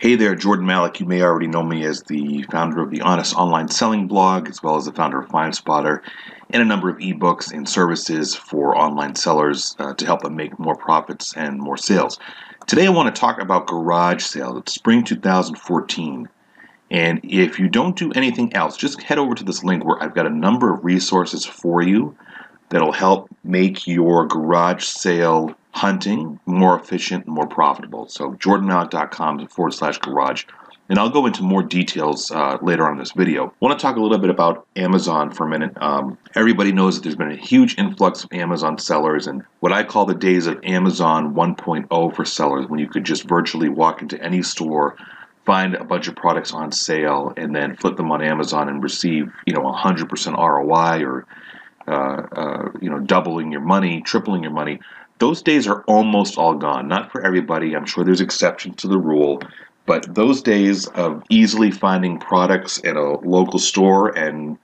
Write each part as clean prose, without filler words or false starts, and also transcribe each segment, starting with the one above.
Hey there, Jordan Malik. You may already know me as the founder of the Honest Online Selling blog, as well as the founder of FindSpotter, and a number of ebooks and services for online sellers to help them make more profits and more sales. Today I want to talk about garage sales. It's spring 2014. And if you don't do anything else, just head over to this link where I've got a number of resources for you that'll help make your garage sale hunting more efficient and more profitable. So jordanmalik.com/garage. And I'll go into more details later on in this video. I want to talk a little bit about Amazon for a minute. Everybody knows that there's been a huge influx of Amazon sellers and what I call the days of Amazon 1.0 for sellers, when you could just virtually walk into any store, find a bunch of products on sale, and then flip them on Amazon and receive, 100% ROI or doubling your money, tripling your money. Those days are almost all gone. Not for everybody. I'm sure there's exceptions to the rule. But those days of easily finding products in a local store and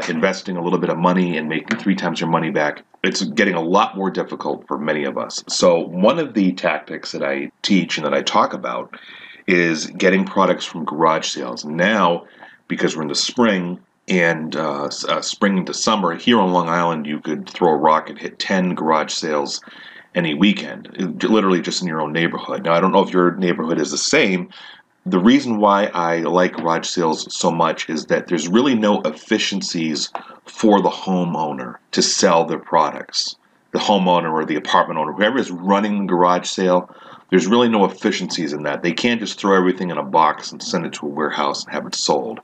investing a little bit of money and making 3 times your money back, it's getting a lot more difficult for many of us. So one of the tactics that I teach and that I talk about is getting products from garage sales. Now, because we're in the spring, and spring into summer, here on Long Island, you could throw a rock and hit 10 garage sales any weekend, literally just in your own neighborhood. Now, I don't know if your neighborhood is the same. The reason why I like garage sales so much is that there's really no efficiencies for the homeowner to sell their products. The homeowner or the apartment owner, whoever is running the garage sale, there's really no efficiencies in that. They can't just throw everything in a box and send it to a warehouse and have it sold.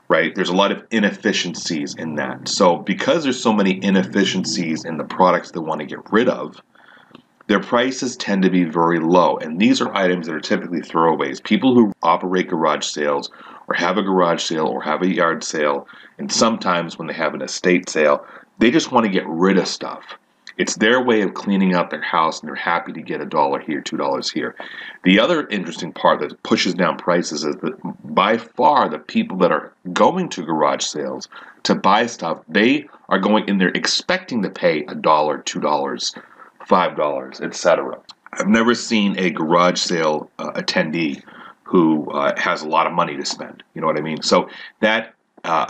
Right? There's a lot of inefficiencies in that. So because there's so many inefficiencies in the products they want to get rid of, their prices tend to be very low. And these are items that are typically throwaways. People who operate garage sales or have a garage sale or have a yard sale, and sometimes when they have an estate sale, they just want to get rid of stuff. It's their way of cleaning out their house, and they're happy to get $1 here, $2 here. The other interesting part that pushes down prices is that by far the people that are going to garage sales to buy stuff, they are going in there expecting to pay $1, $2, $5, etc. I've never seen a garage sale attendee who has a lot of money to spend. You know what I mean? So that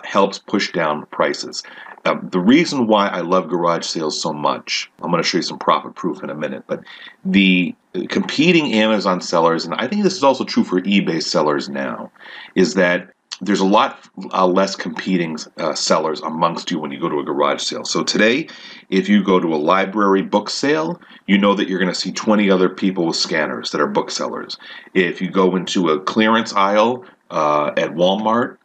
helps push down prices. The reason why I love garage sales so much, I'm going to show you some profit proof in a minute, but the competing Amazon sellers, and I think this is also true for eBay sellers now, is that there's a lot less competing sellers amongst you when you go to a garage sale. So today, if you go to a library book sale, you know that you're going to see 20 other people with scanners that are booksellers. If you go into a clearance aisle at Walmart,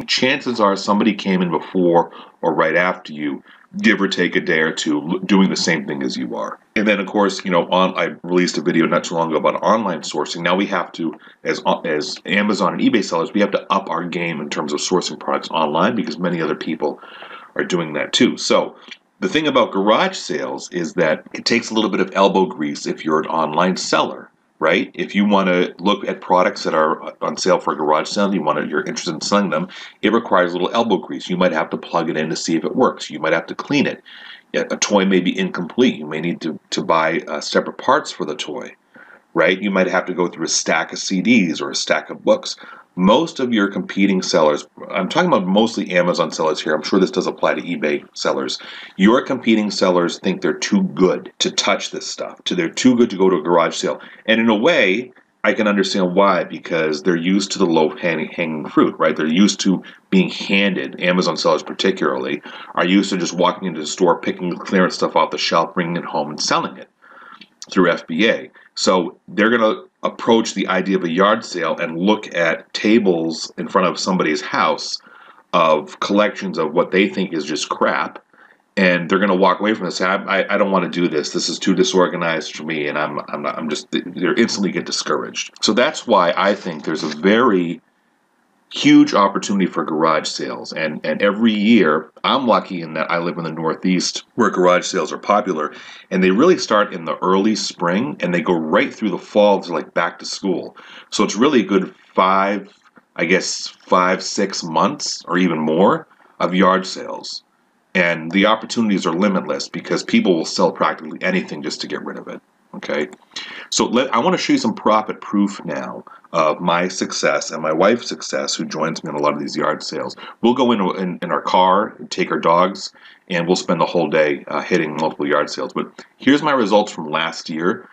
chances are somebody came in before or right after you, give or take a day or two, doing the same thing as you are. And then, of course, I released a video not too long ago about online sourcing. Now we have to, as Amazon and eBay sellers, we have to up our game in terms of sourcing products online because many other people are doing that too. So the thing about garage sales is that it takes a little bit of elbow grease if you're an online seller. Right? If you want to look at products that are on sale for a garage sale, you're interested in selling them, it requires a little elbow grease. You might have to plug it in to see if it works. You might have to clean it. A toy may be incomplete. You may need to buy separate parts for the toy. Right? You might have to go through a stack of CDs or a stack of books. Most of your competing sellers, I'm talking about mostly Amazon sellers here, I'm sure this does apply to eBay sellers, your competing sellers think they're too good to touch this stuff, they're too good to go to a garage sale. And in a way, I can understand why, because they're used to the low-hanging fruit, right? They're used to being handed, Amazon sellers particularly, are used to just walking into the store, picking the clearance stuff off the shelf, bringing it home and selling it through FBA. So they're going to approach the idea of a yard sale and look at tables in front of somebody's house of collections of what they think is just crap, and they're going to walk away from this. I don't want to do this. This is too disorganized for me, and they instantly get discouraged. So that's why I think there's a very huge opportunity for garage sales, and every year I'm lucky in that I live in the Northeast where garage sales are popular, and they really start in the early spring and they go right through the fall to like back to school. So it's really a good 5, 6 months or even more of yard sales, and the opportunities are limitless because people will sell practically anything just to get rid of it. Okay, so I want to show you some profit proof now of my success and my wife's success, who joins me on a lot of these yard sales. We'll go in our car, take our dogs, and we'll spend the whole day hitting multiple yard sales. But here's my results from last year.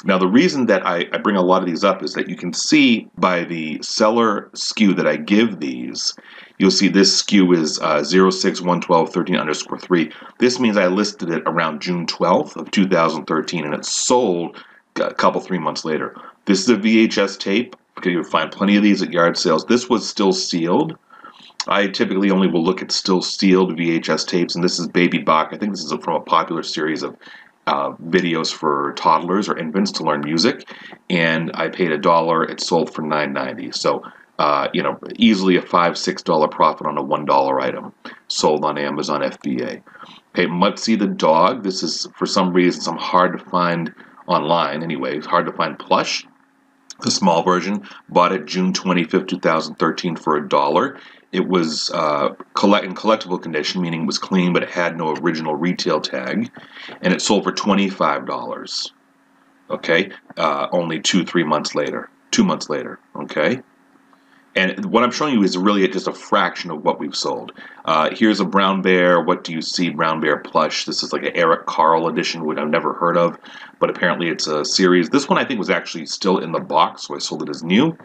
Now, the reason that I bring a lot of these up is that you can see by the seller SKU that I give these, you'll see this SKU is 0611213_3. This means I listed it around June 12th of 2013, and it sold a couple, 3 months later. This is a VHS tape. Okay, you'll find plenty of these at yard sales. This was still sealed. I typically only will look at still sealed VHS tapes, and this is Baby Bach. I think this is from a popular series of videos for toddlers or infants to learn music, and I paid $1. It sold for $9.90. So, easily a $5-6 profit on a $1 item sold on Amazon FBA. Okay, Mutsy the dog. This is, for some reason, some hard to find online. Anyway, it's hard to find plush. The small version, bought it June 25th, 2013 for $1. It was in collectible condition, meaning it was clean, but it had no original retail tag, and it sold for $25. Okay, only 2 months later. Okay. And what I'm showing you is really just a fraction of what we've sold. Here's a brown bear. What do you see? Brown bear plush. This is like an Eric Carle edition, which I've never heard of, but apparently it's a series. This one I think was actually still in the box, so I sold it as new.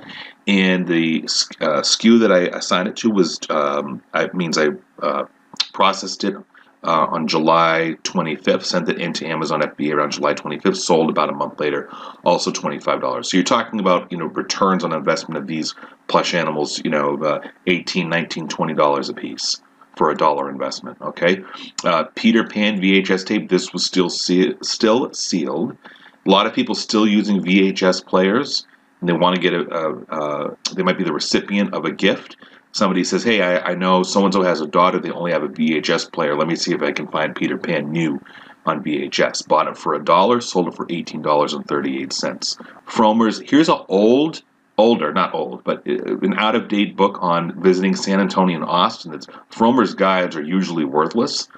And the SKU that I assigned it to was I processed it on July 25th, sent it into Amazon FBA around July 25th, sold about a month later, also $25. So you're talking about, returns on investment of these plush animals, $18, $19, $20 a piece for a $1 investment, okay? Peter Pan VHS tape, this was still sealed. A lot of people still using VHS players, and they want to get they might be the recipient of a gift. Somebody says, hey, I know so-and-so has a daughter, they only have a VHS player. Let me see if I can find Peter Pan new on VHS. Bought it for $1, sold it for $18.38. Frommer's, here's an not old, but an out-of-date book on visiting San Antonio and Austin. Frommer's guides are usually worthless.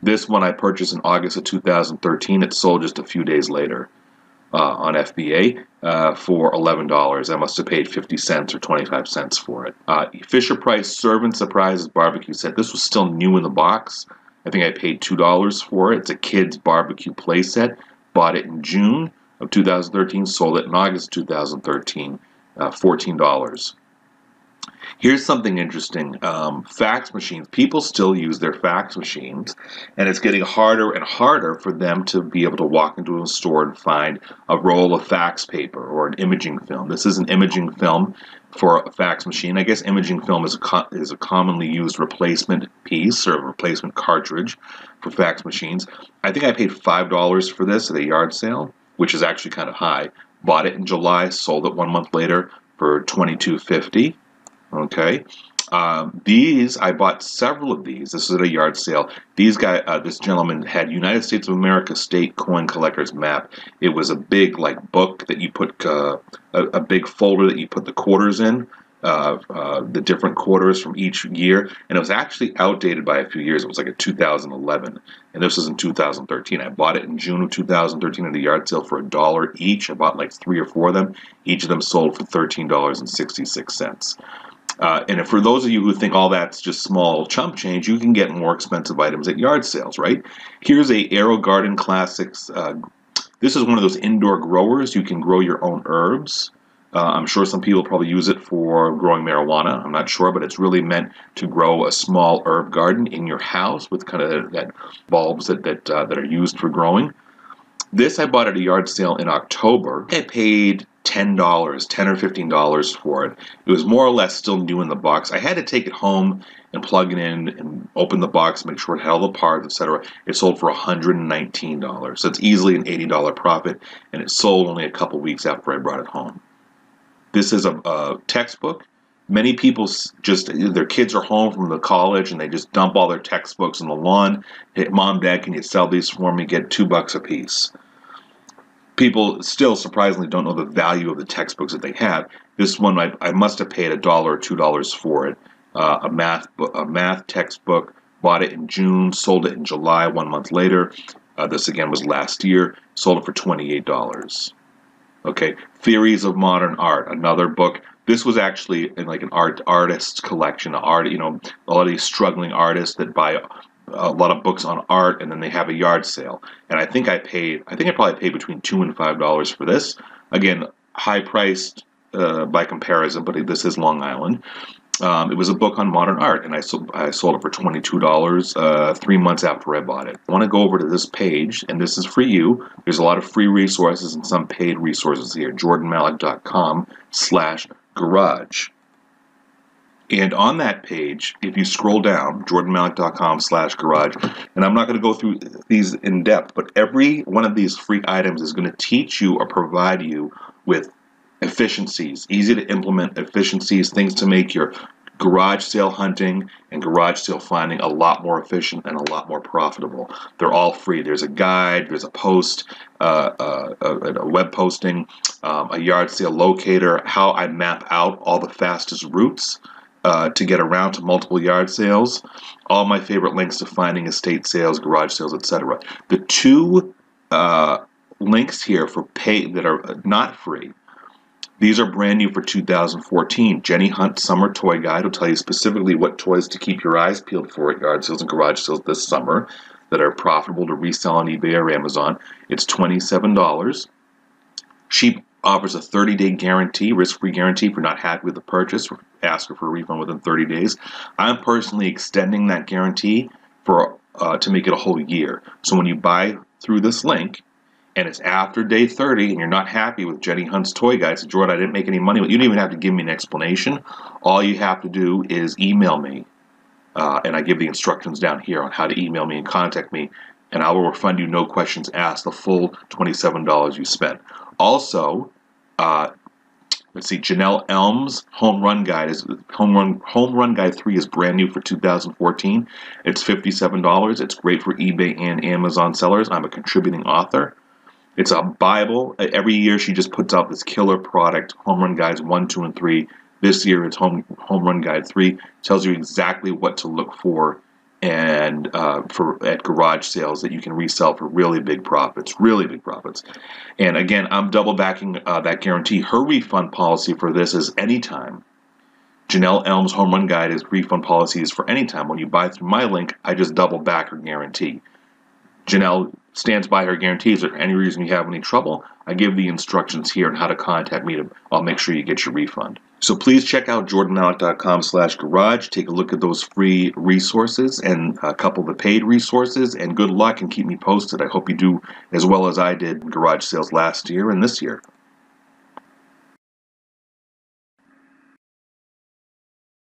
This one I purchased in August of 2013. It sold just a few days later on FBA for $11. I must have paid 50 cents or 25 cents for it. Fisher-Price Servant Surprises Barbecue Set. This was still new in the box. I think I paid $2 for it. It's a kid's barbecue play set. Bought it in June of 2013. Sold it in August of 2013. $14. Here's something interesting. Fax machines. People still use their fax machines, and it's getting harder and harder for them to be able to walk into a store and find a roll of fax paper or an imaging film. This is an imaging film for a fax machine. I guess imaging film is a commonly used replacement piece or a replacement cartridge for fax machines. I think I paid $5 for this at a yard sale, which is actually kind of high. Bought it in July, sold it 1 month later for $22.50. Okay, I bought several of these. This is at a yard sale. This gentleman had United States of America state coin collector's map. It was a big book that you put a big folder that you put the quarters in, the different quarters from each year, and it was actually outdated by a few years. It was like a 2011, and this was in 2013. I bought it in June of 2013 at a yard sale for $1 each. I bought like 3 or 4 of them. Each of them sold for $13.66. And for those of you who think all that's just small chump change, you can get more expensive items at yard sales, right? Here's a Aero Garden Classics. This is one of those indoor growers. You can grow your own herbs. I'm sure some people probably use it for growing marijuana. I'm not sure, but it's really meant to grow a small herb garden in your house with kind of that bulbs that are used for growing. This I bought at a yard sale in October. I paid $10 or $15 for it. It was more or less still new in the box. I had to take it home and plug it in and open the box, make sure it had all the parts, etc. It sold for $119. So it's easily an $80 profit, and it sold only a couple weeks after I brought it home. This is a textbook. Many people their kids are home from the college and they just dump all their textbooks on the lawn. Hey, Mom, Dad, can you sell these for me? Get $2 a piece. People still surprisingly don't know the value of the textbooks that they have. This one I must have paid $1 or $2 for it. A math textbook. Bought it in June, sold it in July, 1 month later. This again was last year. Sold it for $28. Okay, Theories of Modern Art, another book. This was actually in like an artist's collection. A lot of these struggling artists that buy a lot of books on art, and then they have a yard sale. And I think I probably paid between $2 and $5 for this. Again, high priced by comparison, but this is Long Island. It was a book on modern art, and I sold it for $22 3 months after I bought it. I want to go over to this page, and this is for you. There's a lot of free resources and some paid resources here. jordanmalik.com/garage. And on that page, if you scroll down, jordanmalik.com/garage, and I'm not going to go through these in depth, but every one of these free items is going to teach you or provide you with efficiencies, easy to implement efficiencies, things to make your garage sale hunting and garage sale finding a lot more efficient and a lot more profitable. They're all free. There's a guide, there's a post, a web posting, a yard sale locator, how I map out all the fastest routes to get around to multiple yard sales, all my favorite links to finding estate sales, garage sales, etc. The two links here for pay that are not free, these are brand new for 2014. Jenny Hunt Summer Toy Guide will tell you specifically what toys to keep your eyes peeled for at yard sales and garage sales this summer that are profitable to resell on eBay or Amazon. It's $27. She offers a 30-day guarantee, risk-free guarantee for not happy with the purchase. Ask her for a refund within 30 days. I'm personally extending that guarantee for to make it a whole year. So when you buy through this link, and it's after day 30, and you're not happy with Jenny Hunt's Toy Guide, so Jordan, I didn't make any money, but you don't even have to give me an explanation. All you have to do is email me, and I give the instructions down here on how to email me and contact me, and I will refund you, no questions asked, the full $27 you spent. Also, let's see, Janelle Elms' Home Run Guide Home Run Guide 3 is brand new for 2014. It's $57. It's great for eBay and Amazon sellers. I'm a contributing author. It's a Bible. Every year she just puts out this killer product, Home Run Guides 1, 2, and 3. This year it's Home Run Guide 3. Tells you exactly what to look for and at garage sales that you can resell for really big profits. And again, I'm double backing that guarantee. Her refund policy for this is anytime. Janelle Elms' Home Run Guide is refund policy is for anytime. When you buy through my link, I just double back her guarantee. Janelle stands by her guarantee. Is there any reason you have any trouble? I give the instructions here on how to contact me. I'll make sure you get your refund. So please check out jordanmalik.com/garage. Take a look at those free resources and a couple of the paid resources. And good luck and keep me posted. I hope you do as well as I did in garage sales last year and this year.